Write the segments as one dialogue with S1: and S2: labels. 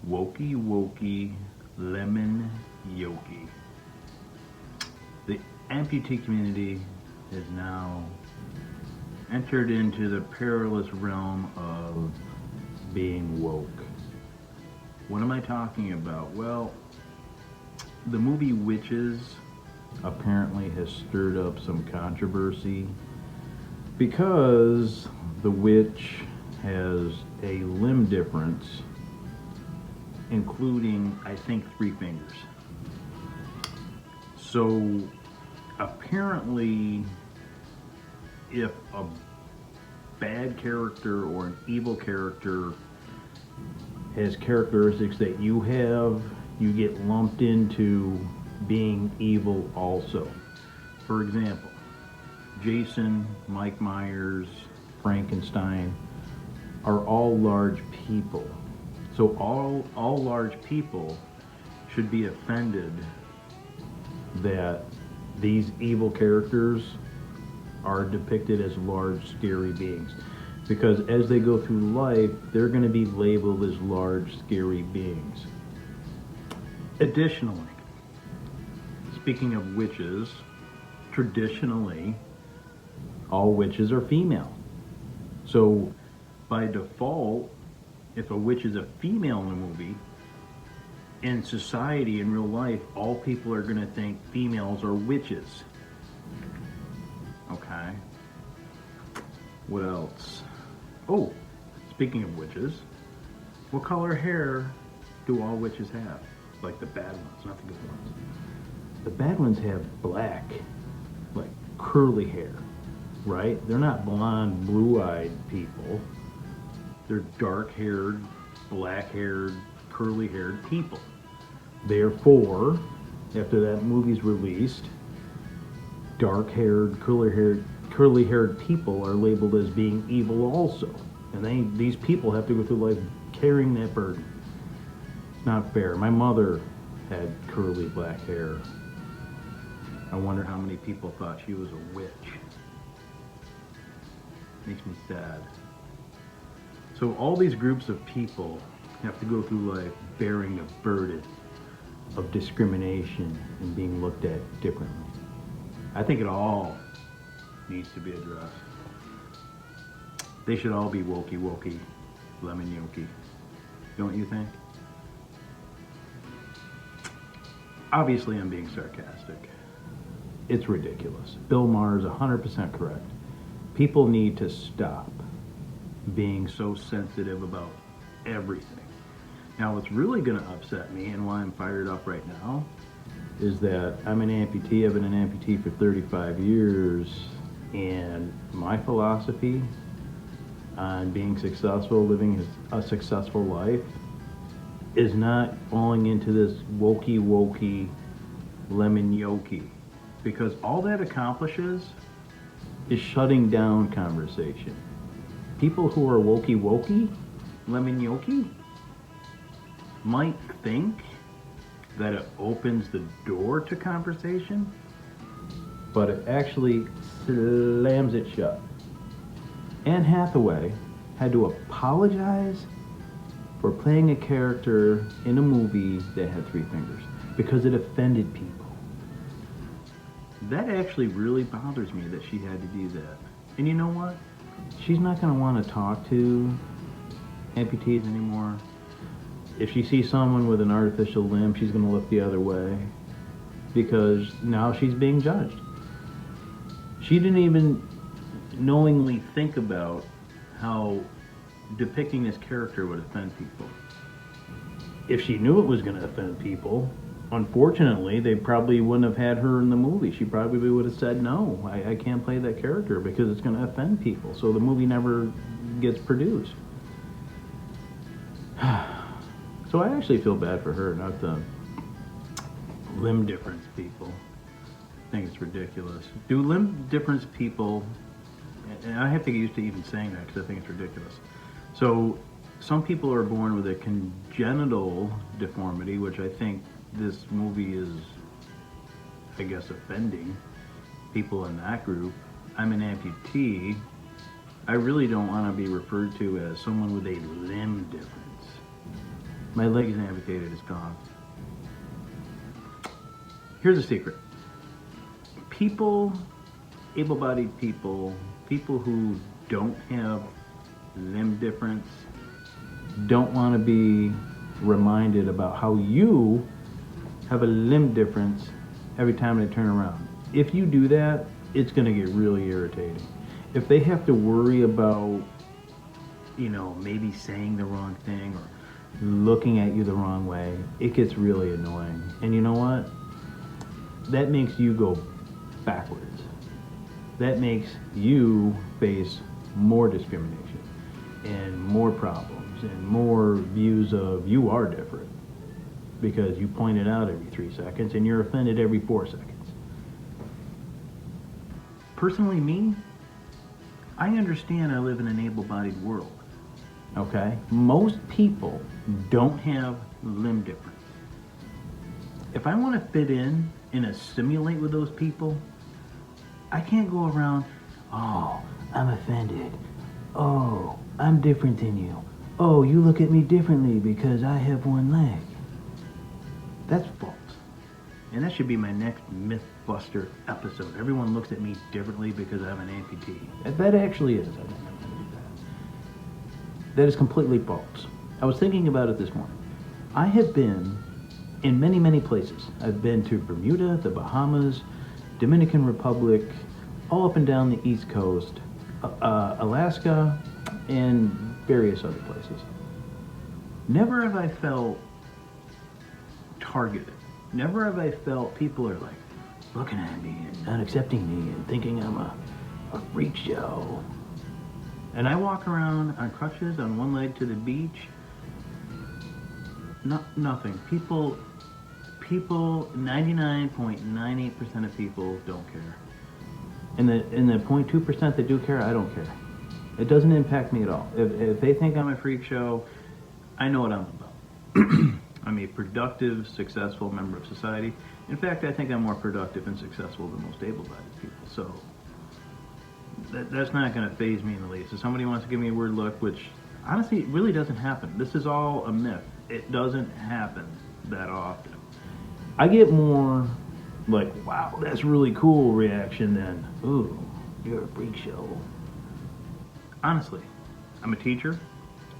S1: Wokey wokey lemon yoki. The amputee community has now entered into the perilous realm of being woke. What am I talking about? Well, the movie Witches apparently has stirred up some controversy because the witch has a limb difference, including, I think, 3 fingers. So apparently, if a bad character or an evil character has characteristics that you have, you get lumped into being evil also. For example, Jason, Mike Myers, Frankenstein are all large people. So all large people should be offended that these evil characters are depicted as large, scary beings. Because as they go through life, they're going to be labeled as large, scary beings. Additionally, speaking of witches, traditionally, all witches are female. So by default, if a witch is a female in a movie, in society, in real life, all people are going to think females are witches. Okay. What else? Oh, speaking of witches, what color hair do all witches have? Like the bad ones, not the good ones. The bad ones have black, like curly hair, right? They're not blonde, blue-eyed people. They're dark-haired, black-haired, curly-haired people. Therefore, after that movie's released, dark-haired, curly-haired people are labeled as being evil also. And these people have to go through life carrying that burden. It's not fair. My mother had curly black hair. I wonder how many people thought she was a witch. Makes me sad. So all these groups of people have to go through life bearing the burden of discrimination and being looked at differently. I think it all needs to be addressed. They should all be wokey wokey, lemon yoki. Don't you think? Obviously, I'm being sarcastic. It's ridiculous. Bill Maher is 100% correct. People need to stop being so sensitive about everything. Now, what's really going to upset me and why I'm fired up right now is that I'm an amputee. I've been an amputee for 35 years, and my philosophy on being successful, living a successful life, is not falling into this wokey wokey lemon yoki, because all that accomplishes is shutting down conversation. People who are wokey wokey, lemon yoki, might think that it opens the door to conversation, but it actually slams it shut. Anne Hathaway had to apologize for playing a character in a movie that had 3 fingers because it offended people. That actually really bothers me that she had to do that. And you know what? She's not going to want to talk to amputees anymore. If she sees someone with an artificial limb, she's going to look the other way because now she's being judged. She didn't even knowingly think about how depicting this character would offend people. If she knew it was going to offend people, unfortunately, they probably wouldn't have had her in the movie. She probably would have said, no, I can't play that character because it's going to offend people. So the movie never gets produced. So I actually feel bad for her, not the limb difference people. I think it's ridiculous. Do limb difference people, and I have to get used to even saying that because I think it's ridiculous. So some people are born with a congenital deformity, which I think this movie is, I guess, offending people in that group. I'm an amputee. I really don't want to be referred to as someone with a limb difference. My leg is amputated, it's gone. Here's a secret. People, able-bodied people, people who don't have limb difference, don't want to be reminded about how you have a limb difference every time they turn around. If you do that, it's going to get really irritating. If they have to worry about, maybe saying the wrong thing or looking at you the wrong way, it gets really annoying. And you know what? That makes you go backwards. That makes you face more discrimination and more problems and more views of you are different because you point it out every 3 seconds and you're offended every 4 seconds. Personally, me, I understand I live in an able-bodied world, okay? Most people don't have limb difference. If I want to fit in and assimilate with those people, I can't go around, oh, I'm offended. Oh, I'm different than you. Oh, you look at me differently because I have one leg. That's false. And that should be my next Mythbuster episode. Everyone looks at me differently because I'm an amputee. That actually is. I think I'm going to do that. That is completely false. I was thinking about it this morning. I have been in many, many places. I've been to Bermuda, the Bahamas, Dominican Republic, all up and down the East Coast, Alaska, and various other places. Never have I felt targeted. Never have I felt people are like looking at me and not accepting me and thinking I'm a freak show. And I walk around on crutches on one leg to the beach. Nothing. People, 99.98% of people don't care. And the 0.2% that do care, I don't care. It doesn't impact me at all. If they think I'm a freak show, I know what I'm about. I'm a productive, successful member of society. In fact, I think I'm more productive and successful than most able-bodied people. So that's not going to faze me in the least. If somebody wants to give me a weird look, which honestly it really doesn't happen. This is all a myth. It doesn't happen that often. I get more like, wow, that's really cool reaction than, ooh, you're a freak show. Honestly, I'm a teacher.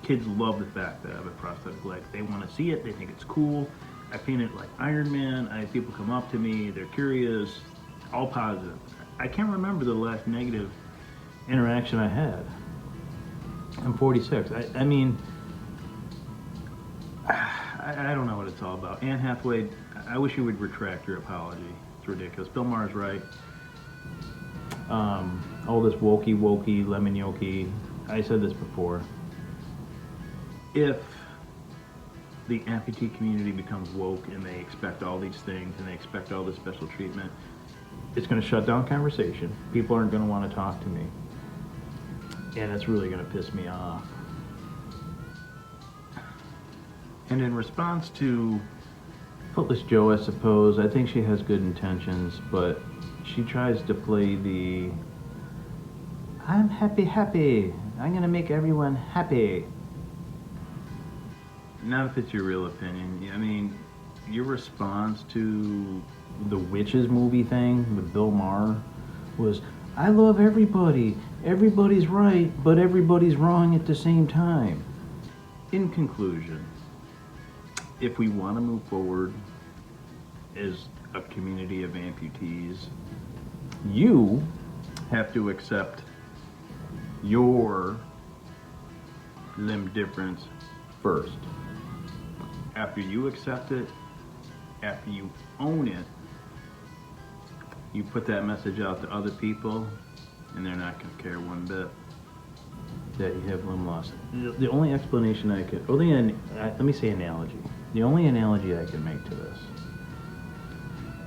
S1: Kids love the fact that I have a prosthetic leg. They want to see it. They think it's cool. I paint it like Iron Man. I have people come up to me. They're curious. All positive. I can't remember the last negative interaction I had. I'm 46. I mean, I don't know what it's all about. Anne Hathaway, I wish you would retract your apology. It's ridiculous. Bill Maher's right. All this wokey, lemon yokey. I said this before. If the amputee community becomes woke and they expect all these things and they expect all this special treatment, it's going to shut down conversation. People aren't going to want to talk to me. And it's really going to piss me off. And in response to Footless Joe, I suppose, I think she has good intentions, but she tries to play the I'm happy, I'm going to make everyone happy. Not if it's your real opinion. I mean, your response to the Witches movie thing with Bill Maher was, I love everybody. Everybody's right, but everybody's wrong at the same time. In conclusion, if we want to move forward as a community of amputees, you have to accept your limb difference first. After you accept it, after you own it, you put that message out to other people, and they're not going to care one bit that you have limb loss. The only explanation I could, let me say analogy. The only analogy I can make to this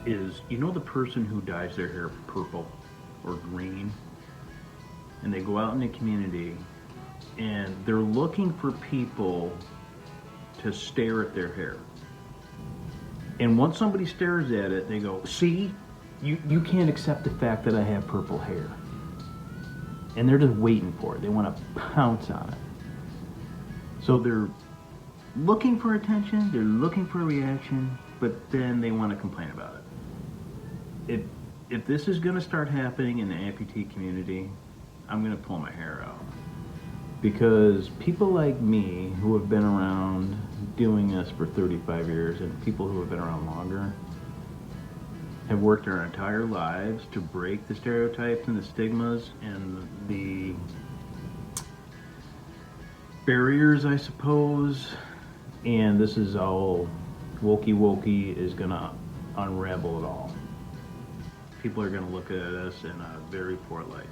S1: is, you know the person who dyes their hair purple or green, and they go out in the community, and they're looking for people to stare at their hair. And once somebody stares at it, they go, see, you can't accept the fact that I have purple hair. And they're just waiting for it. They want to pounce on it. So they're looking for attention, they're looking for a reaction, but then they want to complain about it. If this is going to start happening in the amputee community, I'm going to pull my hair out. Because people like me who have been around doing this for 35 years and people who have been around longer have worked our entire lives to break the stereotypes and the stigmas and the barriers, I suppose. And this is all wokey is gonna unravel it all. People are gonna look at us in a very poor light.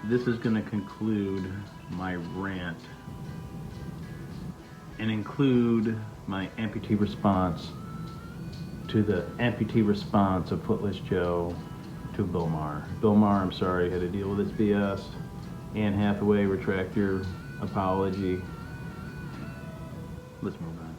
S1: This is gonna conclude my rant and include my amputee response to the amputee response of Footless Joe to Bill Maher. Bill Maher, I'm sorry, had to deal with this BS. Anne Hathaway, retract your apology. Let's move on.